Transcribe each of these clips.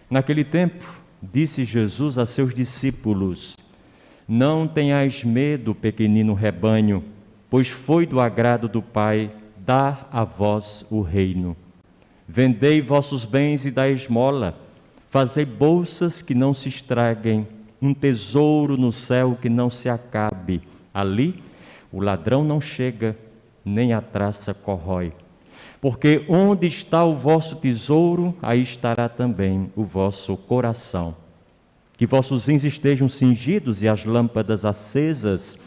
Naquele tempo, disse Jesus a seus discípulos: Não tenhais medo, pequenino rebanho, pois foi do agrado do Pai dar a vós o reino. Vendei vossos bens e dai esmola, fazei bolsas que não se estraguem, um tesouro no céu que não se acabe. Ali o ladrão não chega, nem a traça corrói. Porque onde está o vosso tesouro, aí estará também o vosso coração. Que vossos rins estejam cingidos e as lâmpadas acesas.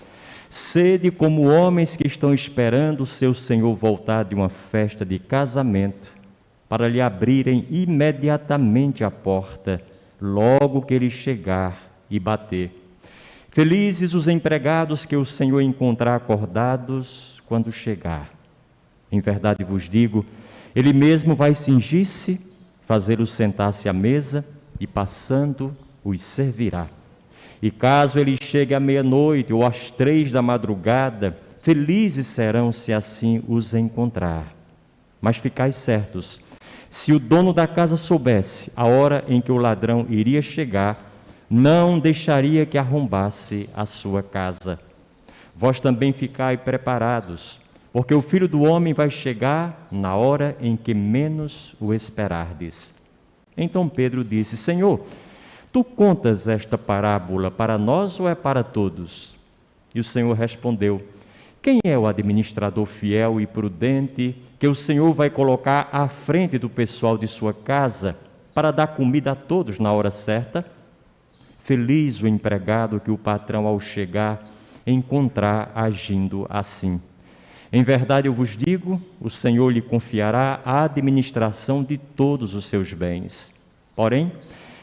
Sede como homens que estão esperando o seu Senhor voltar de uma festa de casamento, para lhe abrirem imediatamente a porta, logo que ele chegar e bater. Felizes os empregados que o Senhor encontrar acordados quando chegar. Em verdade vos digo, ele mesmo vai cingir-se, fazê-los sentar-se à mesa e, passando, os servirá. E caso ele chegue à meia-noite ou às 3 da madrugada, felizes serão se assim os encontrar. Mas ficai certos, se o dono da casa soubesse a hora em que o ladrão iria chegar, não deixaria que arrombasse a sua casa. Vós também ficai preparados, porque o Filho do Homem vai chegar na hora em que menos o esperardes. Então Pedro disse: Senhor, tu contas esta parábola para nós ou é para todos? E o Senhor respondeu: Quem é o administrador fiel e prudente que o Senhor vai colocar à frente do pessoal de sua casa para dar comida a todos na hora certa? Feliz o empregado que o patrão, ao chegar, encontrar agindo assim. Em verdade eu vos digo, o Senhor lhe confiará a administração de todos os seus bens. Porém,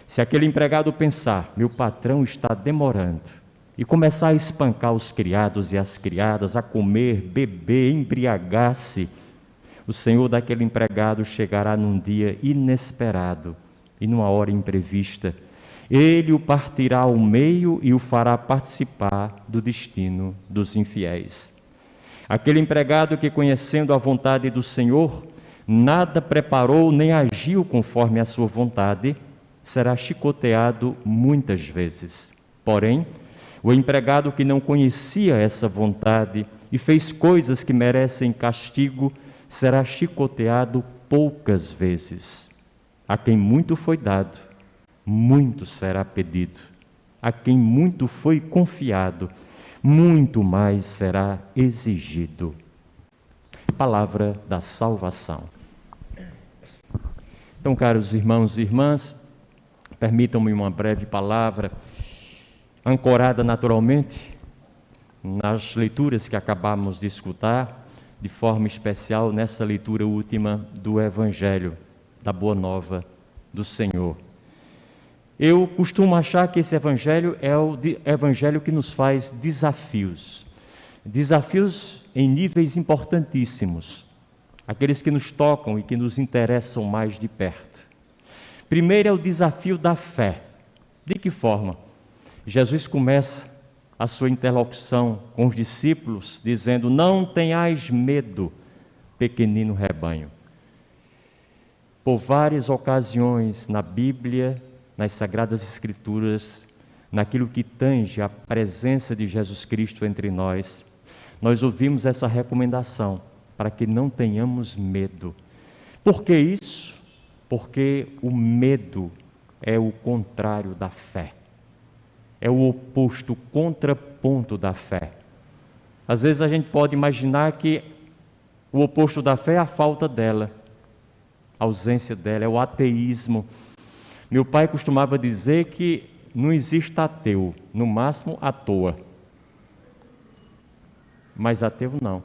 se aquele empregado pensar: meu patrão está demorando, e começar a espancar os criados e as criadas, a comer, beber, embriagar-se, o Senhor daquele empregado chegará num dia inesperado e numa hora imprevista. Ele o partirá ao meio e o fará participar do destino dos infiéis. Aquele empregado que, conhecendo a vontade do Senhor, nada preparou nem agiu conforme a sua vontade, será chicoteado muitas vezes. Porém, o empregado que não conhecia essa vontade e fez coisas que merecem castigo, será chicoteado poucas vezes. A quem muito foi dado, muito será pedido. A quem muito foi confiado, muito mais será exigido. Palavra da salvação. Então, caros irmãos e irmãs, permitam-me uma breve palavra, ancorada naturalmente nas leituras que acabamos de escutar, de forma especial nessa leitura última do Evangelho, da Boa Nova do Senhor. Eu costumo achar que esse Evangelho é o Evangelho que nos faz desafios em níveis importantíssimos, aqueles que nos tocam e que nos interessam mais de perto. Primeiro é o desafio da fé. De que forma? Jesus começa a sua interlocução com os discípulos dizendo: não tenhais medo, pequenino rebanho. Por várias ocasiões na Bíblia, nas Sagradas Escrituras, naquilo que tange a presença de Jesus Cristo entre nós, nós ouvimos essa recomendação para que não tenhamos medo. Por que isso? Porque o medo é o contrário da fé. É o oposto, o contraponto da fé. Às vezes a gente pode imaginar que o oposto da fé é a falta dela, a ausência dela, é o ateísmo. Meu pai costumava dizer que não existe ateu, no máximo à toa. Mas ateu não.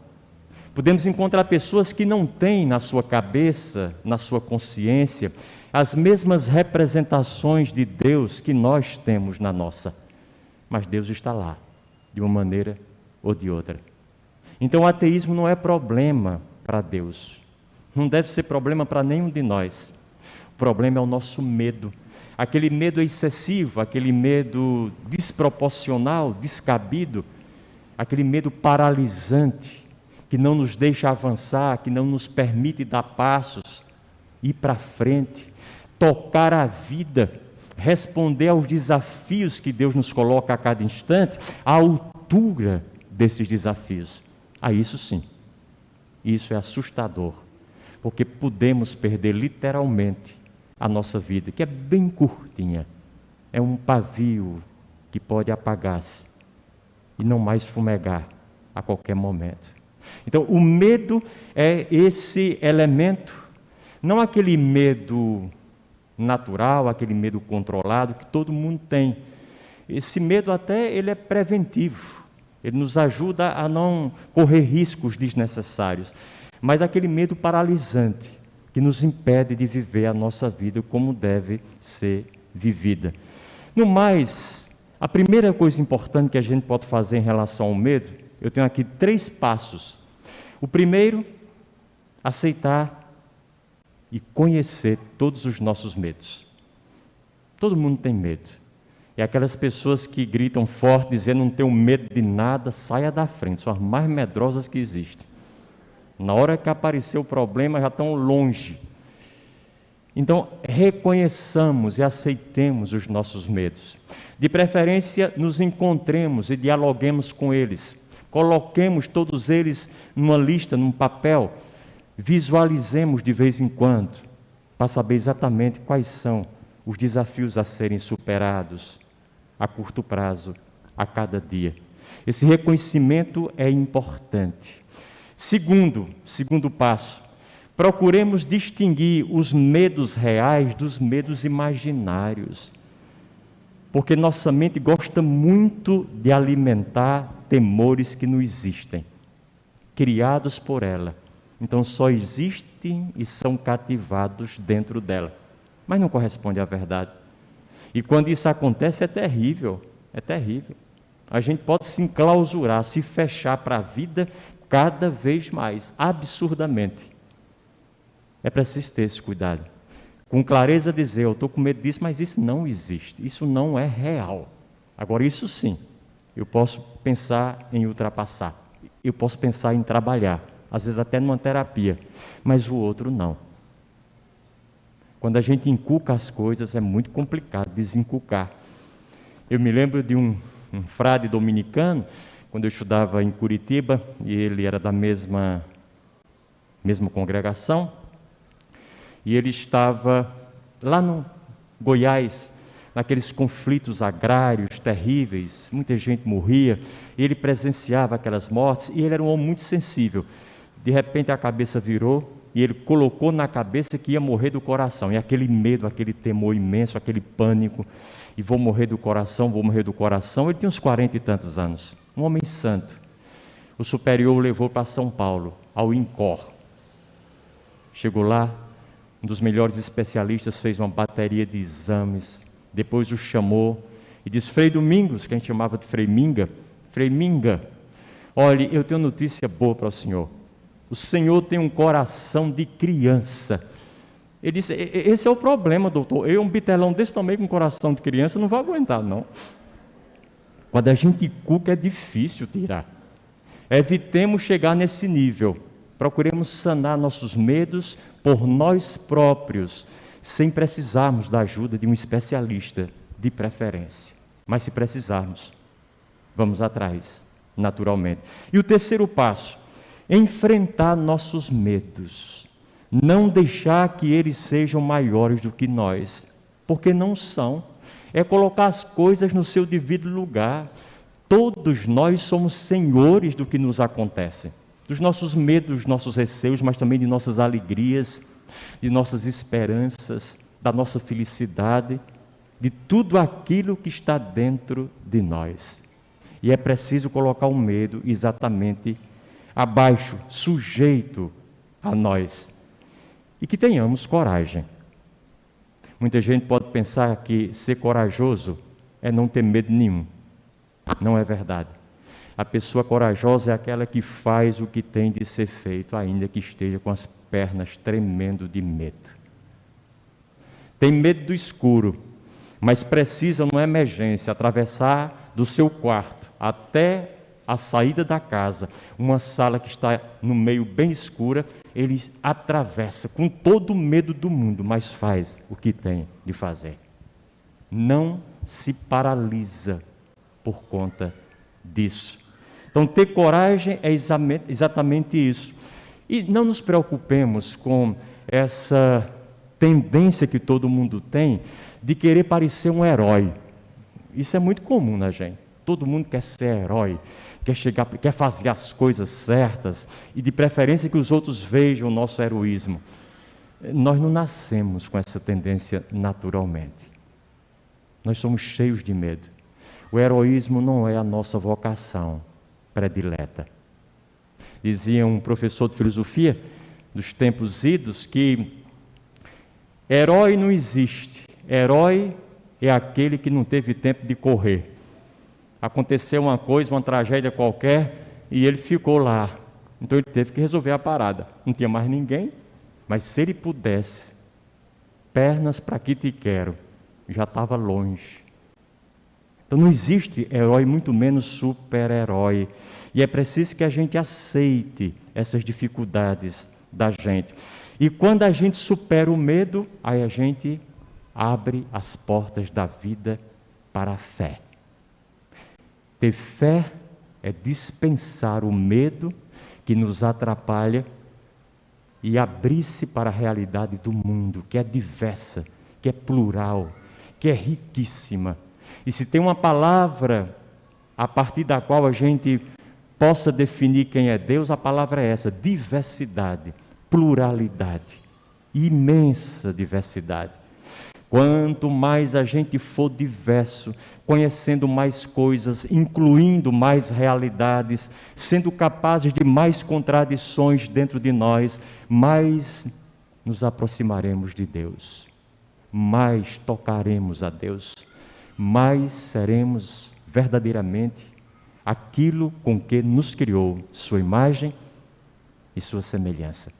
Podemos encontrar pessoas que não têm na sua cabeça, na sua consciência, as mesmas representações de Deus que nós temos na nossa. Mas Deus está lá, de uma maneira ou de outra. Então o ateísmo não é problema para Deus. Não deve ser problema para nenhum de nós. O problema é o nosso medo. Aquele medo excessivo, aquele medo desproporcional, descabido, aquele medo paralisante, que não nos deixa avançar, que não nos permite dar passos, ir para frente. tocar a vida, responder aos desafios que Deus nos coloca a cada instante, à altura desses desafios. Isso sim, isso é assustador, porque podemos perder literalmente a nossa vida, que é bem curtinha, é um pavio que pode apagar-se e não mais fumegar a qualquer momento. Então, o medo é esse elemento, não aquele medo natural, aquele medo controlado que todo mundo tem. Esse medo até ele é preventivo, ele nos ajuda a não correr riscos desnecessários, mas aquele medo paralisante que nos impede de viver a nossa vida como deve ser vivida. No mais, a primeira coisa importante que a gente pode fazer em relação ao medo, eu tenho aqui 3 passos. O primeiro, aceitar e conhecer todos os nossos medos. Todo mundo tem medo. E aquelas pessoas que gritam forte, dizendo não tenho medo de nada, saia da frente, são as mais medrosas que existem. Na hora que aparecer o problema, já estão longe. Então, reconheçamos e aceitemos os nossos medos. De preferência, nos encontremos e dialoguemos com eles. Coloquemos todos eles numa lista, num papel. Visualizemos de vez em quando, para saber exatamente quais são os desafios a serem superados a curto prazo, a cada dia. Esse reconhecimento é importante. Segundo passo, procuremos distinguir os medos reais dos medos imaginários, porque nossa mente gosta muito de alimentar temores que não existem, criados por ela. Então só existem e são cativados dentro dela, mas não corresponde à verdade. E quando isso acontece é terrível, é terrível. A gente pode se enclausurar, se fechar para a vida cada vez mais, absurdamente. É preciso ter esse cuidado. Com clareza dizer, eu estou com medo disso, mas isso não existe, isso não é real. Agora isso sim, eu posso pensar em ultrapassar, eu posso pensar em trabalhar, às vezes até numa terapia, mas o outro não. Quando a gente inculca as coisas, é muito complicado desinculcar. Eu me lembro de um frade dominicano, quando eu estudava em Curitiba, e ele era da mesma congregação, e ele estava lá no Goiás, naqueles conflitos agrários terríveis, muita gente morria, e ele presenciava aquelas mortes, e ele era um homem muito sensível. De repente a cabeça virou, e ele colocou na cabeça que ia morrer do coração, e aquele medo, aquele temor imenso, aquele pânico, e vou morrer do coração, ele tinha uns 40 e tantos anos, um homem santo. O superior o levou para São Paulo, ao INCOR. Chegou lá, um dos melhores especialistas fez uma bateria de exames, depois o chamou e disse, Frei Domingos, que a gente chamava de Frei Minga, olhe, eu tenho notícia boa para o senhor tem um coração de criança. Ele disse, esse é o problema, doutor, um bitelão desse tamanho com coração de criança não vai aguentar não. Quando a gente inculca é difícil tirar. Evitemos chegar nesse nível, procuremos sanar nossos medos por nós próprios, sem precisarmos da ajuda de um especialista, de preferência. Mas se precisarmos, vamos atrás, naturalmente. E o terceiro passo, enfrentar nossos medos, não deixar que eles sejam maiores do que nós, porque não são. É colocar as coisas no seu devido lugar. Todos nós somos senhores do que nos acontece, dos nossos medos, dos nossos receios, mas também de nossas alegrias, de nossas esperanças, da nossa felicidade, de tudo aquilo que está dentro de nós. E é preciso colocar o medo exatamente abaixo, sujeito a nós. E que tenhamos coragem. Muita gente pode pensar que ser corajoso é não ter medo nenhum. Não é verdade. A pessoa corajosa é aquela que faz o que tem de ser feito, ainda que esteja com as pernas tremendo de medo. Tem medo do escuro, mas precisa, numa emergência, atravessar do seu quarto até a saída da casa, uma sala que está no meio bem escura, ele atravessa com todo o medo do mundo, mas faz o que tem de fazer. Não se paralisa por conta disso. Então, ter coragem é exatamente isso. E não nos preocupemos com essa tendência que todo mundo tem de querer parecer um herói. Isso é muito comum na gente. Todo mundo quer ser herói, quer fazer as coisas certas e de preferência que os outros vejam o nosso heroísmo. Nós não nascemos com essa tendência naturalmente. Nós somos cheios de medo. O heroísmo não é a nossa vocação predileta. Dizia um professor de filosofia dos tempos idos que herói não existe. Herói é aquele que não teve tempo de correr. Aconteceu uma coisa, uma tragédia qualquer, e ele ficou lá. Então ele teve que resolver a parada. Não tinha mais ninguém, mas se ele pudesse, pernas para que te quero, já estava longe. Então não existe herói, muito menos super-herói. E é preciso que a gente aceite essas dificuldades da gente. E quando a gente supera o medo, aí a gente abre as portas da vida para a fé. Ter fé é dispensar o medo que nos atrapalha e abrir-se para a realidade do mundo, que é diversa, que é plural, que é riquíssima. E se tem uma palavra a partir da qual a gente possa definir quem é Deus, a palavra é essa: diversidade, pluralidade, imensa diversidade. Quanto mais a gente for diverso, conhecendo mais coisas, incluindo mais realidades, sendo capazes de mais contradições dentro de nós, mais nos aproximaremos de Deus, mais tocaremos a Deus, mais seremos verdadeiramente aquilo com que nos criou, sua imagem e sua semelhança.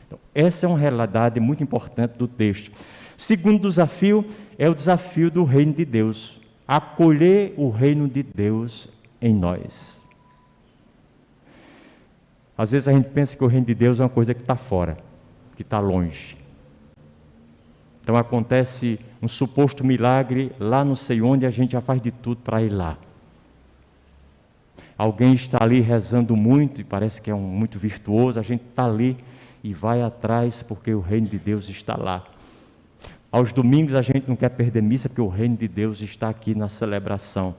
Então, essa é uma realidade muito importante do texto. O segundo desafio é o desafio do reino de Deus, acolher o reino de Deus em nós. Às vezes a gente pensa que o reino de Deus é uma coisa que está fora, que está longe. Então acontece um suposto milagre lá não sei onde, a gente já faz de tudo para ir lá. Alguém está ali rezando muito e parece que é muito virtuoso, a gente está ali e vai atrás porque o reino de Deus está lá. Aos domingos a gente não quer perder missa porque o reino de Deus está aqui na celebração.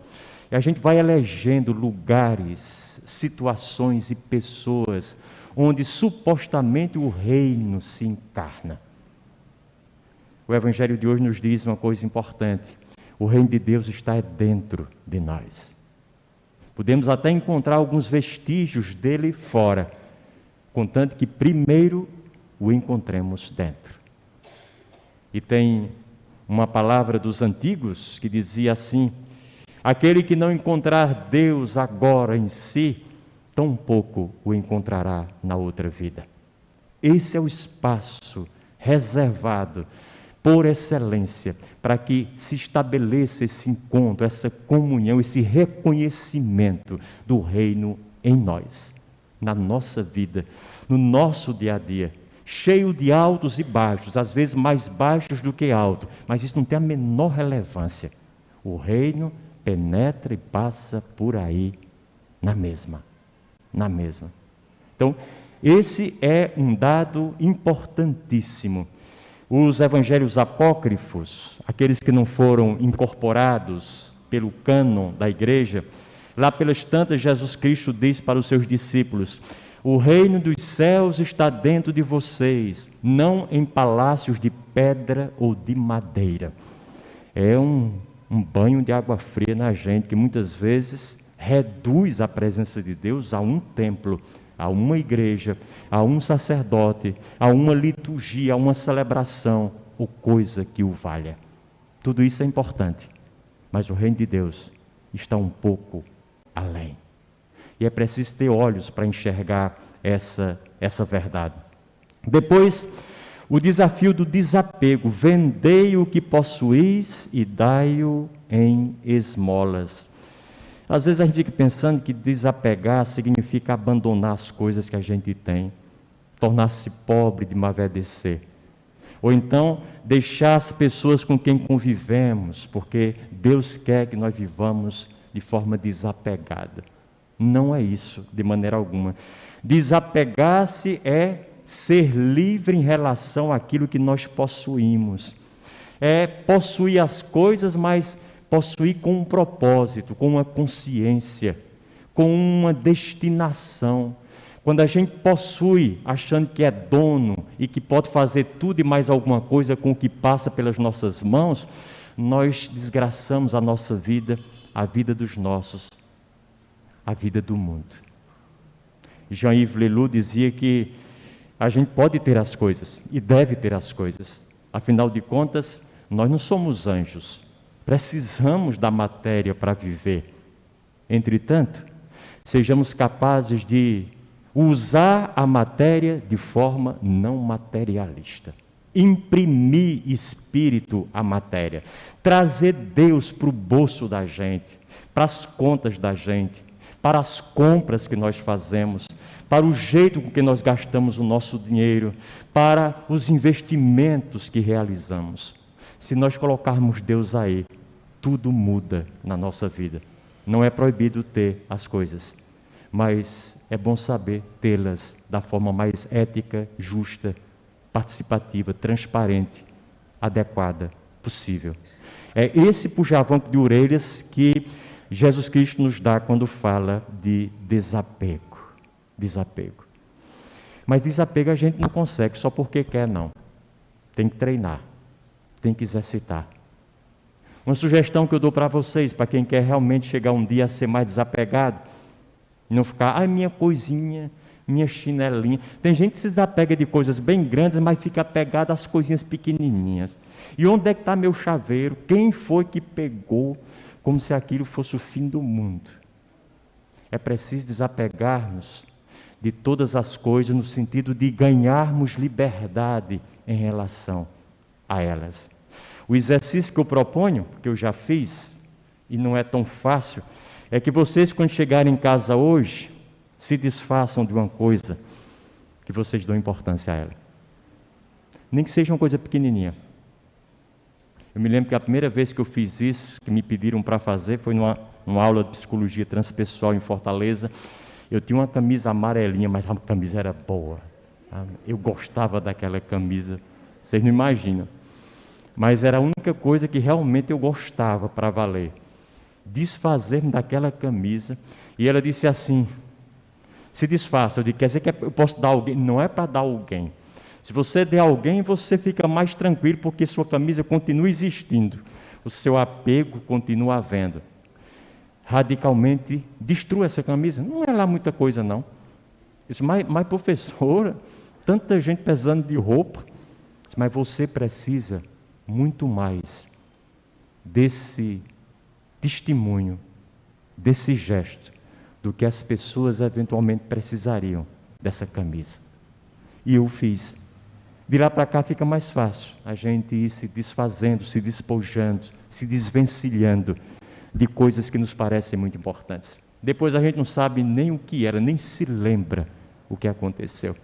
E a gente vai elegendo lugares, situações e pessoas onde supostamente o reino se encarna. O Evangelho de hoje nos diz uma coisa importante: o reino de Deus está dentro de nós. Podemos até encontrar alguns vestígios dele fora, contanto que primeiro o encontremos dentro. E tem uma palavra dos antigos que dizia assim: aquele que não encontrar Deus agora em si, tampouco o encontrará na outra vida. Esse é o espaço reservado por excelência para que se estabeleça esse encontro, essa comunhão, esse reconhecimento do reino em nós, na nossa vida, no nosso dia a dia, cheio de altos e baixos, às vezes mais baixos do que altos, mas isso não tem a menor relevância. O reino penetra e passa por aí na mesma. Então, esse é um dado importantíssimo. Os evangelhos apócrifos, aqueles que não foram incorporados pelo cânon da igreja, lá pelas tantas Jesus Cristo diz para os seus discípulos: o reino dos céus está dentro de vocês, não em palácios de pedra ou de madeira. É um banho de água fria na gente, que muitas vezes reduz a presença de Deus a um templo, a uma igreja, a um sacerdote, a uma liturgia, a uma celebração, ou coisa que o valha. Tudo isso é importante, mas o reino de Deus está um pouco além. E é preciso ter olhos para enxergar essa verdade. Depois, o desafio do desapego: vendei o que possuís e dai-o em esmolas. Às vezes a gente fica pensando que desapegar significa abandonar as coisas que a gente tem, tornar-se pobre de mavedecer. Ou então deixar as pessoas com quem convivemos, porque Deus quer que nós vivamos de forma desapegada. Não é isso, de maneira alguma. Desapegar-se é ser livre em relação àquilo que nós possuímos. É possuir as coisas, mas possuir com um propósito, com uma consciência, com uma destinação. Quando a gente possui, achando que é dono e que pode fazer tudo e mais alguma coisa com o que passa pelas nossas mãos, nós desgraçamos a nossa vida, a vida dos nossos, a vida do mundo. Jean-Yves Leloup dizia que a gente pode ter as coisas e deve ter as coisas. Afinal de contas, nós não somos anjos. Precisamos da matéria para viver. Entretanto, sejamos capazes de usar a matéria de forma não materialista. Imprimir espírito à matéria. Trazer Deus para o bolso da gente, para as contas da gente, para as compras que nós fazemos, para o jeito com que nós gastamos o nosso dinheiro, para os investimentos que realizamos. Se nós colocarmos Deus aí, tudo muda na nossa vida. Não é proibido ter as coisas, mas é bom saber tê-las da forma mais ética, justa, participativa, transparente, adequada, possível. É esse puxavanco de orelhas que Jesus Cristo nos dá quando fala de desapego. Desapego. Mas desapego a gente não consegue só porque quer, não. Tem que treinar, tem que exercitar. Uma sugestão que eu dou para vocês, para quem quer realmente chegar um dia a ser mais desapegado, e não ficar, minha coisinha, minha chinelinha. Tem gente que se desapega de coisas bem grandes, mas fica apegado às coisinhas pequenininhas. E onde é que está meu chaveiro? Quem foi que pegou? Como se aquilo fosse o fim do mundo. É preciso desapegar-nos de todas as coisas no sentido de ganharmos liberdade em relação a elas. O exercício que eu proponho, que eu já fiz, e não é tão fácil, é que vocês, quando chegarem em casa hoje, se desfaçam de uma coisa que vocês dão importância a ela. Nem que seja uma coisa pequenininha. Eu me lembro que a primeira vez que eu fiz isso, que me pediram para fazer, foi numa aula de psicologia transpessoal em Fortaleza. Eu tinha uma camisa amarelinha, mas a camisa era boa. Eu gostava daquela camisa, vocês não imaginam. Mas era a única coisa que realmente eu gostava para valer. Desfazer-me daquela camisa. E ela disse assim, se desfaça. Eu disse, quer dizer que eu posso dar a alguém? Não é para dar a alguém. Se você der a alguém, você fica mais tranquilo, porque sua camisa continua existindo. O seu apego continua havendo. Radicalmente, destrua essa camisa. Não é lá muita coisa, não. Eu disse, mas professora, tanta gente pesando de roupa. Eu disse, mas você precisa muito mais desse testemunho, desse gesto, do que as pessoas eventualmente precisariam dessa camisa. E eu fiz. De lá para cá fica mais fácil a gente ir se desfazendo, se despojando, se desvencilhando de coisas que nos parecem muito importantes. Depois a gente não sabe nem o que era, nem se lembra o que aconteceu,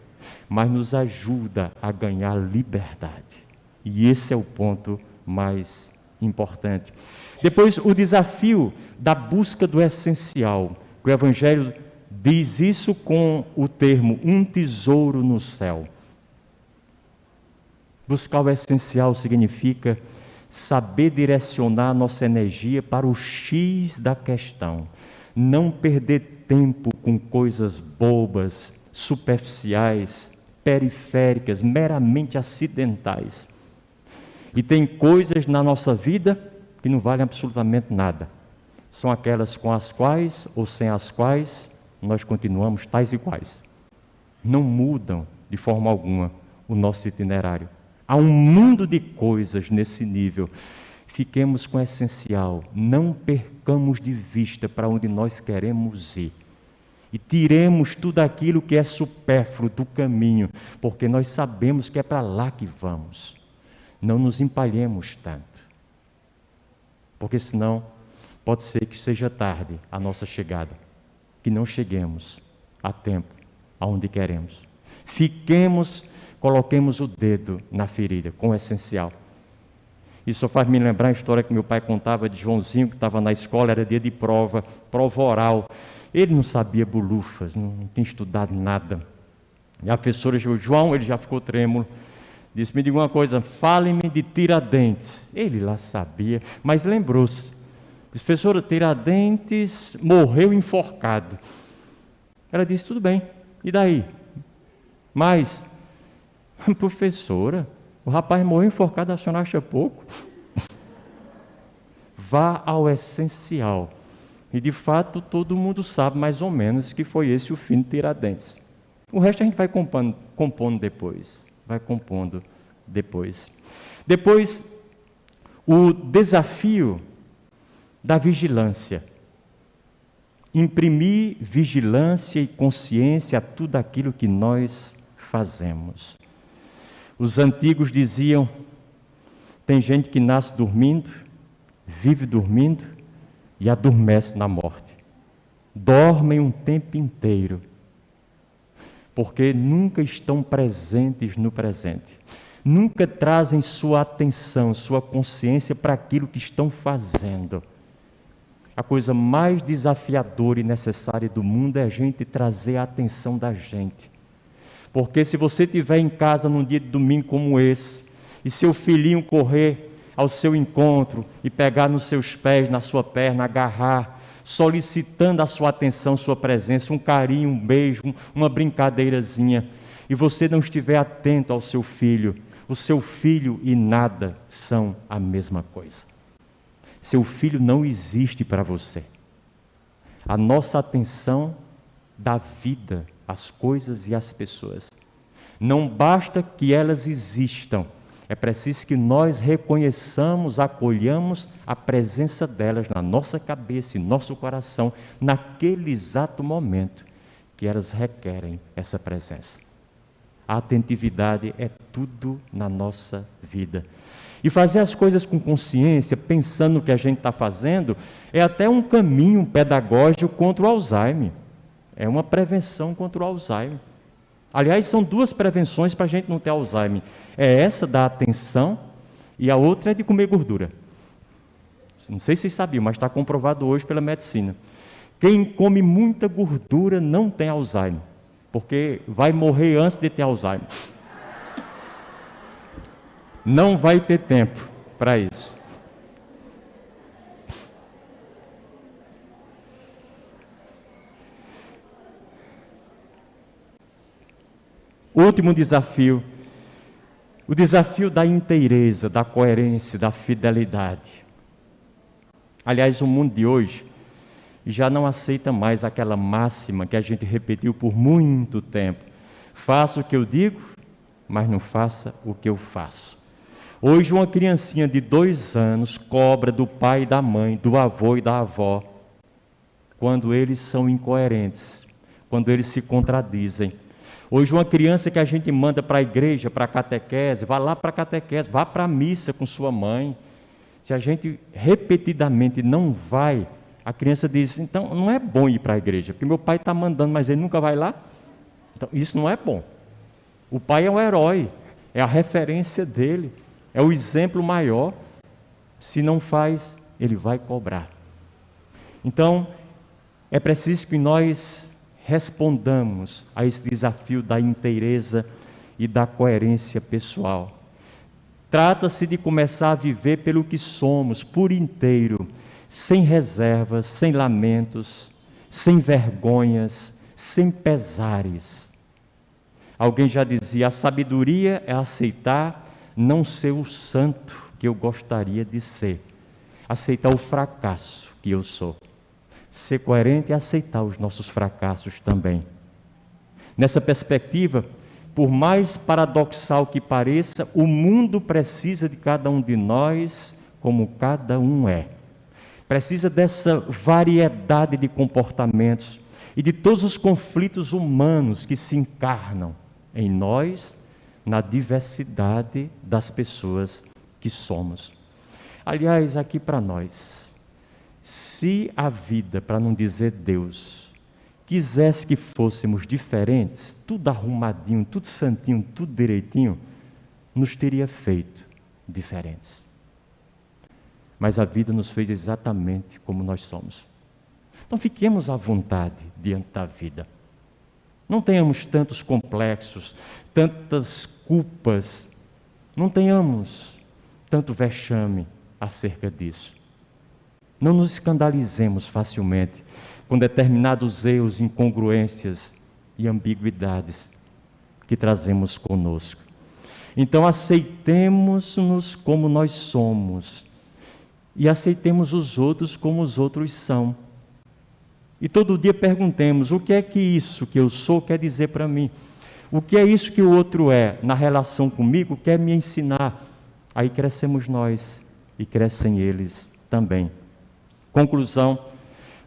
mas nos ajuda a ganhar liberdade. E esse é o ponto mais importante. Depois, o desafio da busca do essencial. O Evangelho diz isso com o termo, um tesouro no céu. Buscar o essencial significa saber direcionar a nossa energia para o X da questão. Não perder tempo com coisas bobas, superficiais, periféricas, meramente acidentais. E tem coisas na nossa vida que não valem absolutamente nada. São aquelas com as quais ou sem as quais nós continuamos tais e quais. Não mudam de forma alguma o nosso itinerário. Há um mundo de coisas nesse nível. Fiquemos com o essencial. Não percamos de vista para onde nós queremos ir. E tiremos tudo aquilo que é supérfluo do caminho, porque nós sabemos que é para lá que vamos. Não nos empalhemos tanto, porque senão pode ser que seja tarde a nossa chegada, que não cheguemos a tempo aonde queremos. Coloquemos o dedo na ferida, com o essencial. Isso só faz me lembrar a história que meu pai contava de Joãozinho, que estava na escola, era dia de prova oral. Ele não sabia bolufas, não tinha estudado nada. E a professora chegou, João, ele já ficou trêmulo, disse, me diga uma coisa, fale-me de Tiradentes. Ele lá sabia, mas lembrou-se. Disse, professora, Tiradentes morreu enforcado. Ela disse, tudo bem, e daí? Mas, professora, o rapaz morreu enforcado, a senhora acha pouco? Vá ao essencial. E de fato todo mundo sabe mais ou menos que foi esse o fim de Tiradentes. O resto a gente vai compondo depois. Vai compondo depois. Depois, o desafio da vigilância. Imprimir vigilância e consciência a tudo aquilo que nós fazemos. Os antigos diziam, tem gente que nasce dormindo, vive dormindo e adormece na morte. Dormem um tempo inteiro, porque nunca estão presentes no presente. Nunca trazem sua atenção, sua consciência para aquilo que estão fazendo. A coisa mais desafiadora e necessária do mundo é a gente trazer a atenção da gente. Porque se você estiver em casa num dia de domingo como esse, e seu filhinho correr ao seu encontro e pegar nos seus pés, na sua perna, agarrar, solicitando a sua atenção, sua presença, um carinho, um beijo, uma brincadeirazinha, e você não estiver atento ao seu filho, o seu filho e nada são a mesma coisa. Seu filho não existe para você. A nossa atenção dá vida às coisas e às pessoas. Não basta que elas existam, é preciso que nós reconheçamos, acolhamos a presença delas na nossa cabeça e nosso coração, naquele exato momento que elas requerem essa presença. A atentividade é tudo na nossa vida. E fazer as coisas com consciência, pensando no que a gente está fazendo, é até um caminho pedagógico contra o Alzheimer. É uma prevenção contra o Alzheimer. Aliás, são duas prevenções para a gente não ter Alzheimer. É essa da atenção e a outra é de comer gordura. Não sei se vocês sabiam, mas está comprovado hoje pela medicina. Quem come muita gordura não tem Alzheimer, porque vai morrer antes de ter Alzheimer. Não vai ter tempo para isso. Último desafio, o desafio da inteireza, da coerência, da fidelidade. Aliás, o mundo de hoje já não aceita mais aquela máxima que a gente repetiu por muito tempo. Faça o que eu digo, mas não faça o que eu faço. Hoje uma criancinha de 2 anos cobra do pai e da mãe, do avô e da avó, quando eles são incoerentes, quando eles se contradizem. Hoje uma criança que a gente manda para a igreja, para a catequese, vá lá para a catequese, vá para a missa com sua mãe. Se a gente repetidamente não vai, a criança diz, então não é bom ir para a igreja, porque meu pai está mandando, mas ele nunca vai lá. Então isso não é bom. O pai é o herói, é a referência dele, é o exemplo maior. Se não faz, ele vai cobrar. Então, é preciso que nós respondamos a esse desafio da inteireza e da coerência pessoal. Trata-se de começar a viver pelo que somos, por inteiro, sem reservas, sem lamentos, sem vergonhas, sem pesares. Alguém já dizia, a sabedoria é aceitar não ser o santo que eu gostaria de ser, aceitar o fracasso que eu sou. Ser coerente é aceitar os nossos fracassos também. Nessa perspectiva, por mais paradoxal que pareça, o mundo precisa de cada um de nós como cada um é. Precisa dessa variedade de comportamentos e de todos os conflitos humanos que se encarnam em nós, na diversidade das pessoas que somos. Aliás, aqui para nós, Se a vida, para não dizer Deus, quisesse que fôssemos diferentes, tudo arrumadinho, tudo santinho, tudo direitinho, nos teria feito diferentes. Mas a vida nos fez exatamente como nós somos. Então fiquemos à vontade diante da vida. Não tenhamos tantos complexos, tantas culpas, não tenhamos tanto vexame acerca disso. Não nos escandalizemos facilmente com determinados erros, incongruências e ambiguidades que trazemos conosco. Então aceitemos-nos como nós somos e aceitemos os outros como os outros são. E todo dia perguntemos: o que é que isso que eu sou quer dizer para mim? O que é isso que o outro é na relação comigo quer me ensinar? Aí crescemos nós e crescem eles também. Conclusão: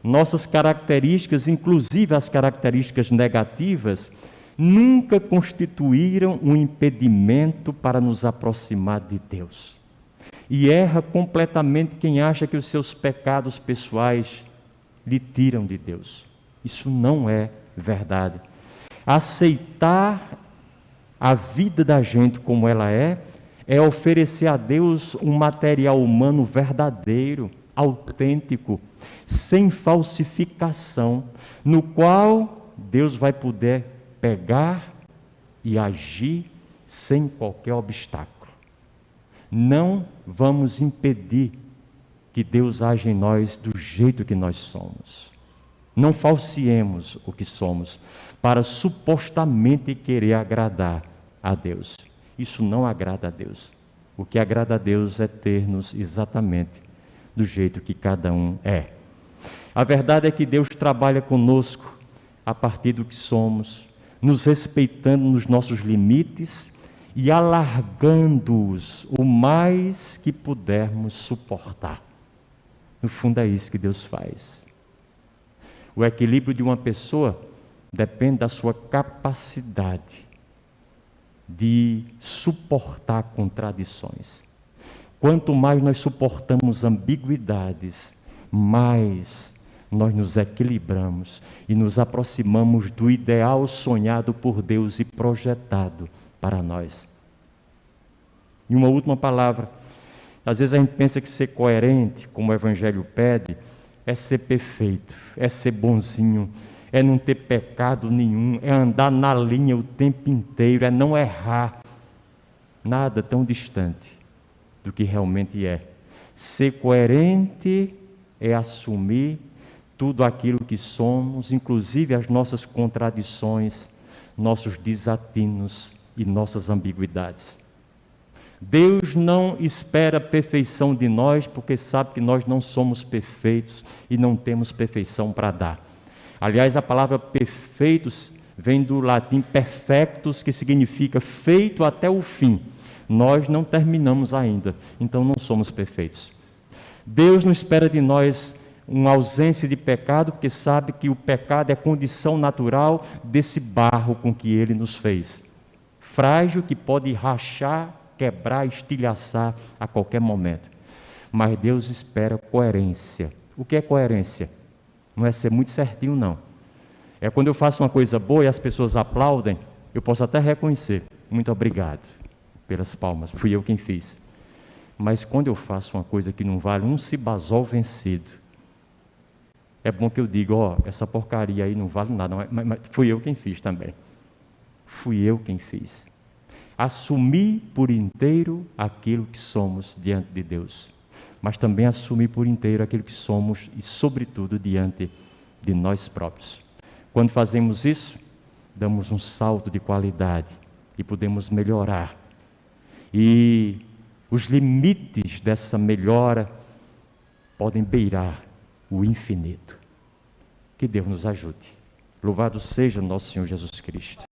nossas características, inclusive as características negativas, nunca constituíram um impedimento para nos aproximar de Deus. E erra completamente quem acha que os seus pecados pessoais lhe tiram de Deus. Isso não é verdade. Aceitar a vida da gente como ela é oferecer a Deus um material humano verdadeiro, autêntico, sem falsificação, no qual Deus vai poder pegar e agir sem qualquer obstáculo. Não vamos impedir que Deus age em nós do jeito que nós somos. Não falsiemos o que somos para supostamente querer agradar a Deus. Isso não agrada a Deus. O que agrada a Deus é ter-nos exatamente do jeito que cada um é. A verdade é que Deus trabalha conosco a partir do que somos, nos respeitando nos nossos limites e alargando-os o mais que pudermos suportar. No fundo é isso que Deus faz. O equilíbrio de uma pessoa depende da sua capacidade de suportar contradições. Quanto mais nós suportamos ambiguidades, mais nós nos equilibramos e nos aproximamos do ideal sonhado por Deus e projetado para nós. E uma última palavra: às vezes a gente pensa que ser coerente, como o Evangelho pede, é ser perfeito, é ser bonzinho, é não ter pecado nenhum, é andar na linha o tempo inteiro, é não errar. Nada tão distante do que realmente é. Ser coerente é assumir tudo aquilo que somos, inclusive as nossas contradições, nossos desatinos e nossas ambiguidades. Deus não espera perfeição de nós, porque sabe que nós não somos perfeitos e não temos perfeição para dar. Aliás, a palavra perfeitos vem do latim perfectus, que significa feito até o fim. Nós não terminamos ainda, então não somos perfeitos. Deus não espera de nós uma ausência de pecado, porque sabe que o pecado é condição natural desse barro com que Ele nos fez. Frágil, que pode rachar, quebrar, estilhaçar a qualquer momento. Mas Deus espera coerência. O que é coerência? Não é ser muito certinho, não. É quando eu faço uma coisa boa e as pessoas aplaudem, eu posso até reconhecer: muito obrigado pelas palmas, fui eu quem fiz. Mas quando eu faço uma coisa que não vale um cibazol vencido, é bom que eu diga: ó, essa porcaria aí não vale nada, mas fui eu quem fiz também. Fui eu quem fiz. Assumir por inteiro aquilo que somos diante de Deus, mas também assumir por inteiro aquilo que somos e, sobretudo, diante de nós próprios. Quando fazemos isso, damos um salto de qualidade e podemos melhorar. E os limites dessa melhora podem beirar o infinito. Que Deus nos ajude. Louvado seja nosso Senhor Jesus Cristo.